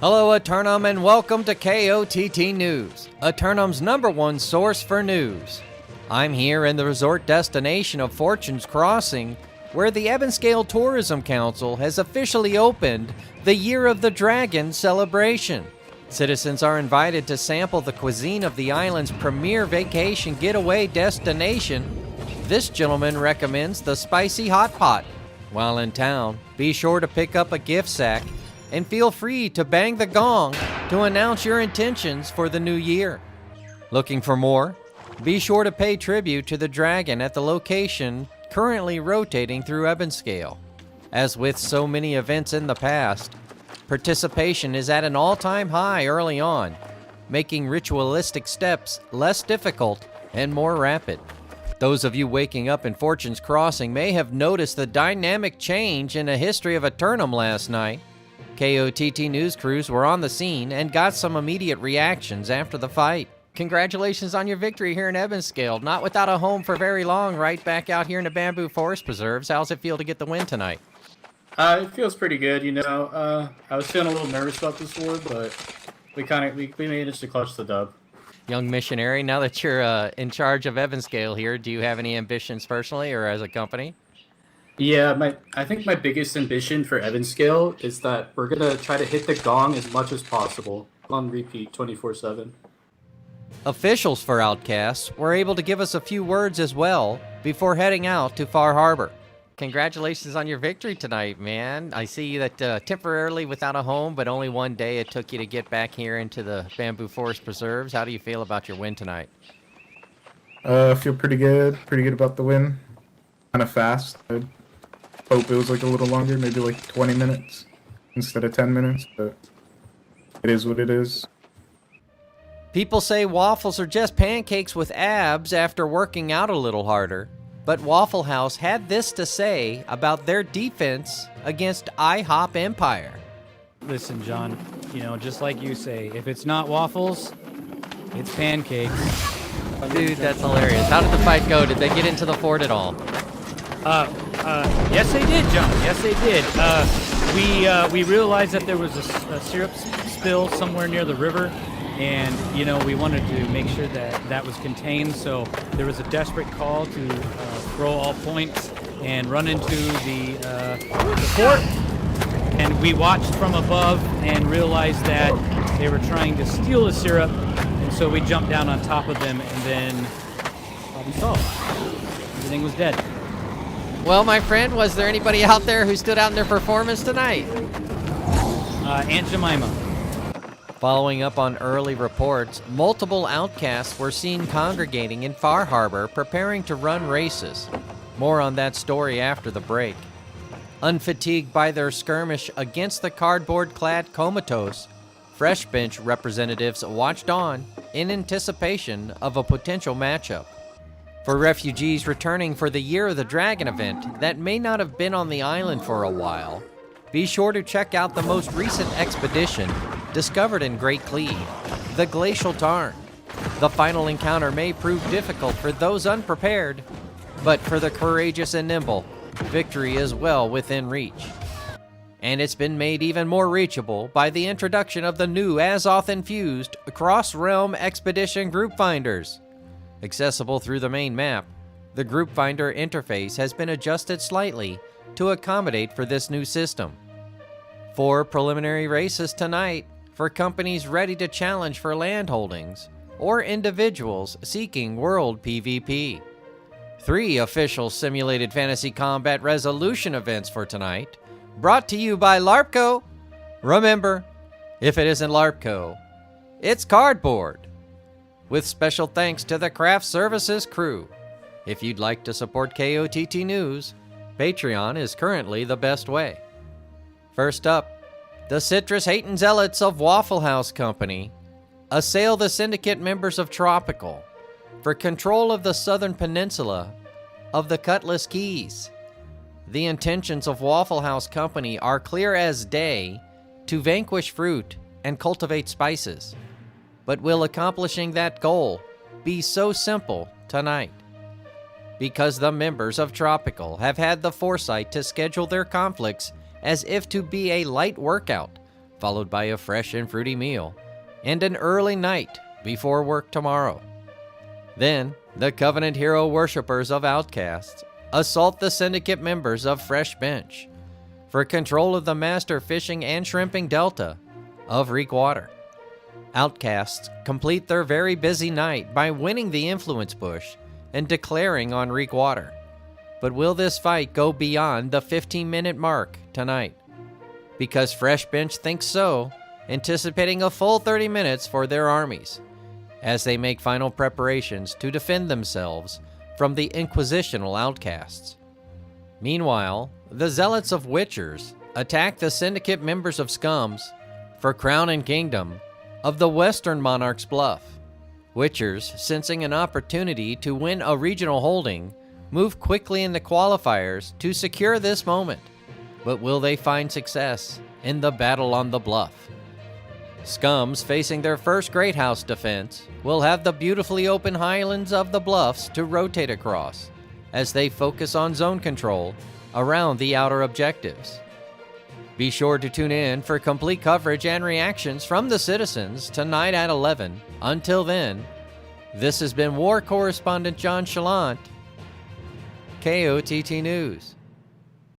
Hello, Eternum, and welcome to KOTT News, Eternum's #1 source for news. I'm here in the resort destination of Fortune's Crossing, where the Ebonscale Tourism Council has officially opened the Year of the Dragon celebration. Citizens are invited to sample the cuisine of the island's premier vacation getaway destination. This gentleman recommends the spicy hot pot. While in town, be sure to pick up a gift sack and feel free to bang the gong to announce your intentions for the new year. Looking for more? Be sure to pay tribute to the dragon at the location currently rotating through Ebonscale. As with so many events in the past, participation is at an all-time high early on, making ritualistic steps less difficult and more rapid. Those of you waking up in Fortune's Crossing may have noticed the dynamic change in the history of Eternum last night. KOTT news crews were on the scene and got some immediate reactions after the fight. Congratulations on your victory here in Ebonscale. Not without a home for very long, right back out here in the Bamboo Forest Preserves. How's it feel to get the win tonight? It feels pretty good, you know. I was feeling a little nervous about this war, but we managed to clutch the dub. Young missionary, now that you're in charge of Ebonscale here, do you have any ambitions personally or as a company? Yeah, I think my biggest ambition for Ebonscale is that we're gonna try to hit the gong as much as possible on repeat 24/7. Officials for Outcasts were able to give us a few words as well before heading out to Far Harbor. Congratulations on your victory tonight, man. I see that temporarily without a home, but only one day it took you to get back here into the Bamboo Forest Preserves. How do you feel about your win tonight? I feel pretty good about the win. Kind of fast. I hope it was like a little longer, maybe like 20 minutes instead of 10 minutes, but it is what it is. People say waffles are just pancakes with abs after working out a little harder, but Waffle House had this to say about their defense against IHOP Empire. Listen, John, you know, just like you say, if it's not waffles, it's pancakes. Dude, that's hilarious. How did the fight go? Did they get into the fort at all? Yes, they did, John. Yes, they did. We realized that there was a syrup spill somewhere near the river, and you know we wanted to make sure that that was contained. So there was a desperate call to throw all points and run into the fort. And we watched from above and realized that they were trying to steal the syrup, and so we jumped down on top of them, and then problem solved. Everything was dead. Well, my friend, was there anybody out there who stood out in their performance tonight? Aunt Jemima. Following up on early reports, multiple outcasts were seen congregating in Far Harbor preparing to run races. More on that story after the break. Unfatigued by their skirmish against the cardboard-clad Comatose, Fresh Bench representatives watched on in anticipation of a potential matchup. For refugees returning for the Year of the Dragon event that may not have been on the island for a while, be sure to check out the most recent expedition discovered in Great Cleve, the Glacial Tarn. The final encounter may prove difficult for those unprepared, but for the courageous and nimble, victory is well within reach. And it's been made even more reachable by the introduction of the new Azoth-infused cross-realm expedition group finders. Accessible through the main map, the Group Finder interface has been adjusted slightly to accommodate for this new system. 4 preliminary races tonight for companies ready to challenge for land holdings or individuals seeking world PvP. 3 official simulated fantasy combat resolution events for tonight, brought to you by LARPCO. Remember, if it isn't LARPCO, it's cardboard. With special thanks to the Craft Services crew. If you'd like to support KOTT News, Patreon is currently the best way. First up, the citrus-hating zealots of Waffle House Company assail the syndicate members of Tropical for control of the southern peninsula of the Cutlass Keys. The intentions of Waffle House Company are clear as day to vanquish fruit and cultivate spices. But will accomplishing that goal be so simple tonight? Because the members of Tropical have had the foresight to schedule their conflicts as if to be a light workout followed by a fresh and fruity meal, and an early night before work tomorrow. Then, the Covenant hero worshippers of Outcasts assault the Syndicate members of Fresh Bench for control of the master fishing and shrimping delta of Reek Water. Outcasts complete their very busy night by winning the Influence Bush and declaring on Reek Water. But will this fight go beyond the 15-minute mark tonight? Because Fresh Bench thinks so, anticipating a full 30 minutes for their armies, as they make final preparations to defend themselves from the inquisitional outcasts. Meanwhile, the Zealots of Witchers attack the Syndicate members of Scums for Crown and Kingdom of the Western Monarch's Bluff. Witchers, sensing an opportunity to win a regional holding, move quickly in the qualifiers to secure this moment. But will they find success in the battle on the bluff? Scums, facing their first Great House defense, will have the beautifully open highlands of the bluffs to rotate across as they focus on zone control around the outer objectives. Be sure to tune in for complete coverage and reactions from the citizens tonight at 11. Until then, this has been War Correspondent JChalant, KOTT News.